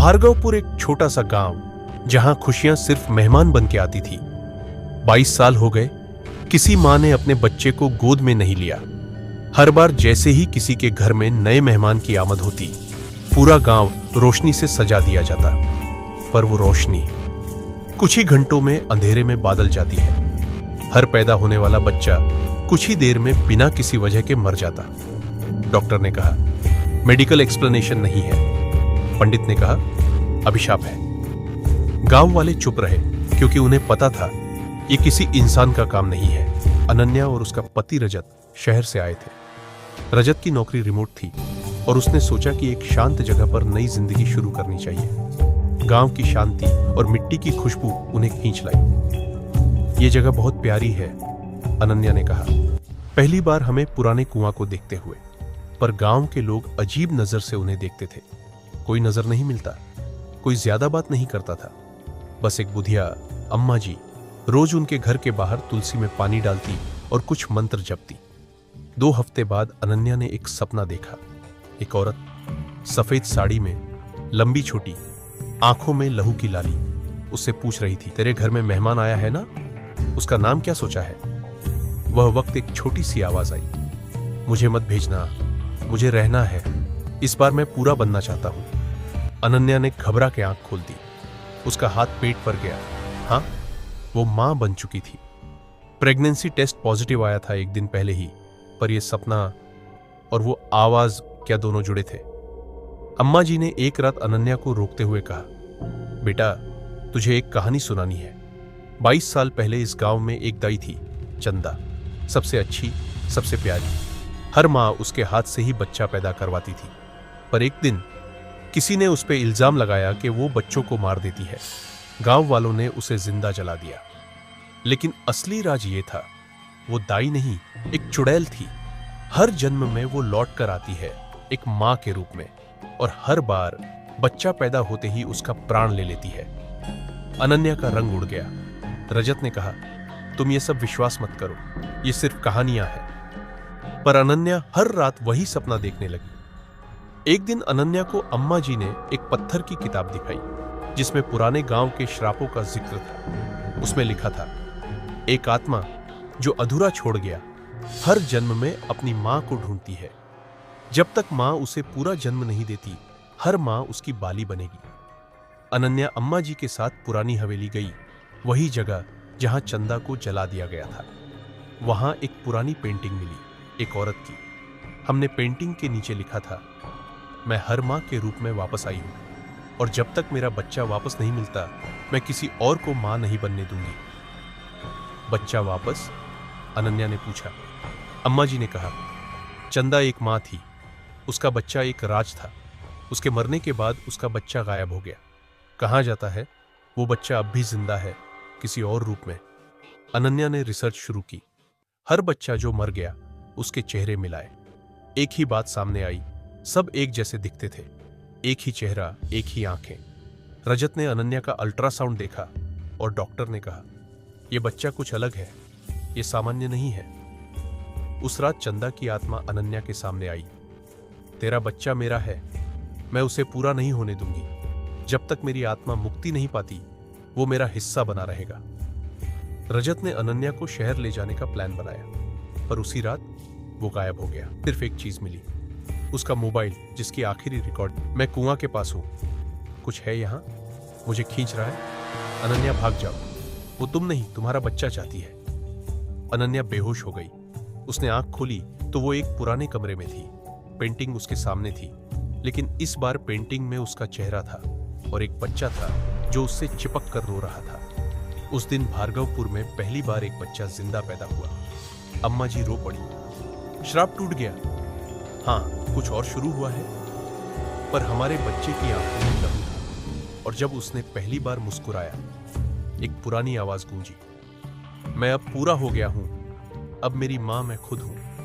भार्गवपुर एक छोटा सा गांव जहां खुशियां सिर्फ मेहमान बन के आती थी। 22 साल हो गए, किसी मां ने अपने बच्चे को गोद में नहीं लिया। हर बार जैसे ही किसी के घर में नए मेहमान की आमद होती, पूरा गांव रोशनी से सजा दिया जाता। पर वो रोशनी कुछ ही घंटों में अंधेरे में बदल जाती है। हर पैदा होने वाला बच्चा कुछ ही देर में बिना किसी वजह के मर जाता। डॉक्टर ने कहा मेडिकल एक्सप्लेनेशन नहीं है। पंडित ने कहा अभिशाप है। गांव वाले चुप रहे क्योंकि उन्हें पता था ये किसी इंसान का काम नहीं है। अनन्या और उसका पति रजत शहर से आए थे। रजत की नौकरी रिमोट थी और उसने सोचा कि एक शांत जगह पर नई जिंदगी शुरू करनी चाहिए। गांव की शांति और मिट्टी की खुशबू उन्हें खींच लाई। ये जगह बहुत प्यारी है, अनन्या ने कहा। पहली बार हमें पुराने कुआं को देखते हुए, पर गांव के लोग अजीब नजर से उन्हें देखते थे। कोई नजर नहीं मिलता, कोई ज्यादा बात नहीं करता था। बस एक बुधिया अम्मा जी रोज उनके घर के बाहर तुलसी में पानी डालती और कुछ मंत्र जपती। 2 हफ्ते बाद अनन्या ने एक सपना देखा। एक औरत सफेद साड़ी में, लंबी छोटी, आंखों में लहू की लाली, उससे पूछ रही थी तेरे घर में मेहमान आया है ना, उसका नाम क्या सोचा है। वह वक्त एक छोटी सी आवाज आई, मुझे मत भेजना, मुझे रहना है, इस बार मैं पूरा बनना चाहता हूं। अनन्या ने घबरा के आंख खोल दी। उसका हाथ पेट पर गया। हाँ, वो मां बन चुकी थी। प्रेगनेंसी टेस्ट पॉजिटिव आया था एक दिन पहले ही, पर यह सपना और वो आवाज क्या दोनों जुड़े थे। अम्मा जी ने एक रात अनन्या को रोकते हुए कहा, बेटा तुझे एक कहानी सुनानी है। 22 साल पहले इस गांव में एक दाई थी, चंदा, सबसे अच्छी, सबसे प्यारी। हर मां उसके हाथ से ही बच्चा पैदा करवाती थी। पर एक दिन किसी ने उस पर इल्जाम लगाया कि वो बच्चों को मार देती है। गांव वालों ने उसे जिंदा जला दिया। लेकिन असली राज ये था, वो दाई नहीं, एक चुड़ैल थी। हर जन्म में वो लौट कर आती है एक मां के रूप में, और हर बार बच्चा पैदा होते ही उसका प्राण ले लेती है। अनन्या का रंग उड़ गया। रजत ने कहा तुम ये सब विश्वास मत करो, ये सिर्फ कहानियां हैं। पर अनन्या हर रात वही सपना देखने लगी। एक दिन अनन्या को अम्मा जी ने एक पत्थर की किताब दिखाई जिसमें पुराने गांव के श्रापों का जिक्र था। उसमें लिखा था, एक आत्मा जो अधूरा छोड़ गया हर जन्म में अपनी मां को ढूंढती है। जब तक मां उसे पूरा जन्म नहीं देती, हर मां उसकी बाली बनेगी। अनन्या अम्मा जी के साथ पुरानी हवेली गई, वही जगह जहां चंदा को जला दिया गया था। वहां एक पुरानी पेंटिंग मिली, एक औरत की। हमने पेंटिंग के नीचे लिखा था, मैं हर मां के रूप में वापस आई हूं, और जब तक मेरा बच्चा वापस नहीं मिलता, मैं किसी और को मां नहीं बनने दूंगी। बच्चा वापस? अनन्या ने पूछा। अम्मा जी ने कहा, चंदा एक मां थी, उसका बच्चा एक राज था। उसके मरने के बाद उसका बच्चा गायब हो गया। कहाँ जाता है? वो बच्चा अब भी जिंदा है, किसी और रूप में। अनन्या ने रिसर्च शुरू की। हर बच्चा जो मर गया उसके चेहरे मिलाए। एक ही बात सामने आई, सब एक जैसे दिखते थे, एक ही चेहरा, एक ही आंखें। रजत ने अनन्या का अल्ट्रासाउंड देखा और डॉक्टर ने कहा, यह बच्चा कुछ अलग है, यह सामान्य नहीं है। उस रात चंदा की आत्मा अनन्या के सामने आई। तेरा बच्चा मेरा है, मैं उसे पूरा नहीं होने दूंगी। जब तक मेरी आत्मा मुक्ति नहीं पाती, वो मेरा हिस्सा बना रहेगा। रजत ने अनन्या को शहर ले जाने का प्लान बनाया, पर उसी रात वो गायब हो गया। सिर्फ एक चीज मिली, उसका मोबाइल जिसकी आखिरी रिकॉर्ड, मैं कुआं के पास हूं, कुछ है यहां, मुझे खींच रहा है, अनन्या भाग जाओ, वो तुम नहीं तुम्हारा बच्चा चाहती है। अनन्या बेहोश हो गई। उसने आंख खोली तो वो एक पुराने कमरे में थी। पेंटिंग उसके सामने थी, लेकिन इस बार पेंटिंग में उसका चेहरा था और एक बच्चा था जो उससे चिपक कर रो रहा था। उस दिन भार्गवपुर में पहली बार एक बच्चा जिंदा पैदा हुआ। अम्मा जी रो पड़ी। श्राप टूट गया। हाँ, कुछ और शुरू हुआ है। पर हमारे बच्चे की आंखों में लहू था, और जब उसने पहली बार मुस्कुराया, एक पुरानी आवाज गूंजी, मैं अब पूरा हो गया हूं, अब मेरी मां मैं खुद हूं।